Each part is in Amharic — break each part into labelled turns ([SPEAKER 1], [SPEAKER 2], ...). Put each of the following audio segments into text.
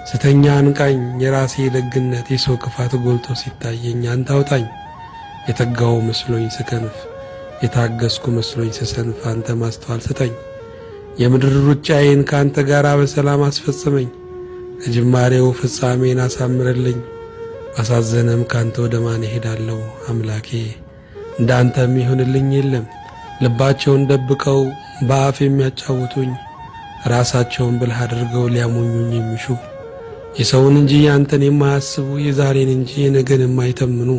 [SPEAKER 1] ስተኛ አንቃኝ የራሴ ደግነት የሰው ክፋት ጎልቶ ሲታየኝ አንተ አውጣኝ። የተጋው መስሎኝ ስከንፍ የታገስኩ መስሎኝ ስሰንፍ አንተ ማስተዋል ስጠኝ። የምድር ሩጫዬን ካንተ ጋር በሰላም አስፈጽመኝ። ከጅማሬው ፍጻሜን አሳምርልኝ። አሳዘነም ካንተ ወደ ማን እሄዳለሁ አምላኬ? እንዳንተ የሚሆንልኝ የለም። ልባቸውን ደብቀው በአፍ የሚያጫውቱኝ ራሳቸውን ብልህ አድርገው ሊያሞኙኝ የሚሹ የሰውን እንጂ ያንተን የማያስቡ የዛሬን እንጂ የነገን የማይተምኑ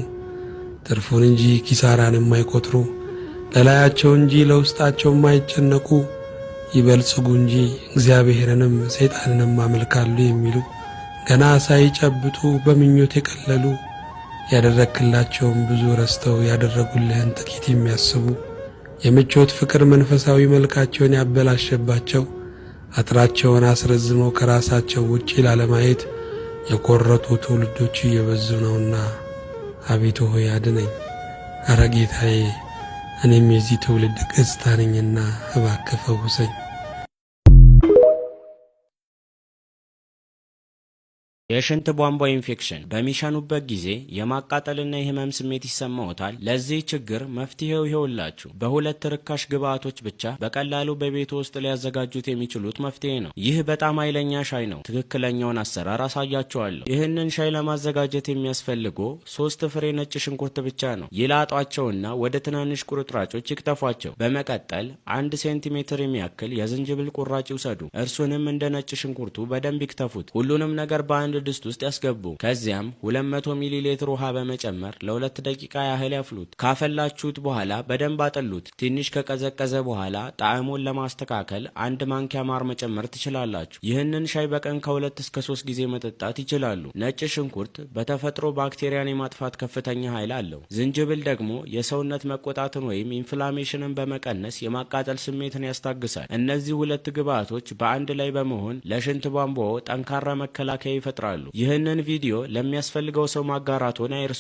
[SPEAKER 1] ትርፉን እንጂ ኪሳራን የማይቆጥሩ ለላያቸው እንጂ ለውስጣቸው የማይጨነቁ ይበልጽጉ እንጂ እግዚአብሔርንም ሰይጣንንም አመልካሉ የሚሉ ገና ሳይጨብጡ በምኞት የቀለሉ ያደረክላቸውም ብዙ ረስተው ያደረጉልህን ጥቂት የሚያስቡ የምቾት ፍቅር መንፈሳዊ መልካቸውን ያበላሸባቸው አጥራቸውን አስረዝመው ከራሳቸው ውጪ ላለማየት የቆረጡ ትውልዶች እየበዙ ነውና አቤቱ ሆይ አድነኝ። ኧረ ጌታዬ እኔም የዚህ ትውልድ ገጽታ ነኝና እባክህ ፈውሰኝ።
[SPEAKER 2] የሽንት ቧንቧ ኢንፌክሽን በሚሸኑበት ጊዜ የማቃጠልና የህመም ስሜት ይሰማዎታል? ለዚህ ችግር መፍትሄው ይኸውላችሁ። በሁለት ርካሽ ግብአቶች ብቻ በቀላሉ በቤቱ ውስጥ ሊያዘጋጁት የሚችሉት መፍትሄ ነው። ይህ በጣም ኃይለኛ ሻይ ነው። ትክክለኛውን አሰራር አሳያችኋለሁ። ይህንን ሻይ ለማዘጋጀት የሚያስፈልገው 3 ፍሬ ነጭ ሽንኩርት ብቻ ነው። ይላጧቸውና ወደ ትናንሽ ቁርጥራጮች ይክተፏቸው። በመቀጠል 1 ሴንቲሜትር የሚያክል የዝንጅብል ቁራጭ ይውሰዱ። እርሱንም እንደ ነጭ ሽንኩርቱ በደንብ ይክተፉት። ሁሉንም ነገር በአንድ ድስት ውስጥ ያስገቡ። ከዚያም 200 ሚሊ ሊትር ውሃ በመጨመር ለ2 ደቂቃ ያህል ያፍሉት። ካፈላችሁት በኋላ በደንብ አጥሉት። ትንሽ ከቀዘቀዘ በኋላ ጣዕሙን ለማስተካከል 1 ማንኪያ ማር መጨመር ትችላላችሁ። ይህንን ሻይ በቀን ከ2 እስከ 3 ጊዜ መጠጣት ይችላሉ። ነጭ ሽንኩርት በተፈጥሮ ባክቴሪያን የማጥፋት ከፍተኛ ኃይል አለው። ዝንጅብል ደግሞ የሰውነት መቆጣትን ወይም ኢንፍላሜሽንን በመቀነስ የማቃጠል ስሜትን ያስታግሳል። እነዚህ 2 ግብአቶች በአንድ ላይ በመሆን ለሽንት ቧንቧው ጠንካራ መከላከያ ይፈጥራሉ። ይህንን ቪዲዮ ለሚያስፈልገው ሰው ማጋራቶን አይርሱ።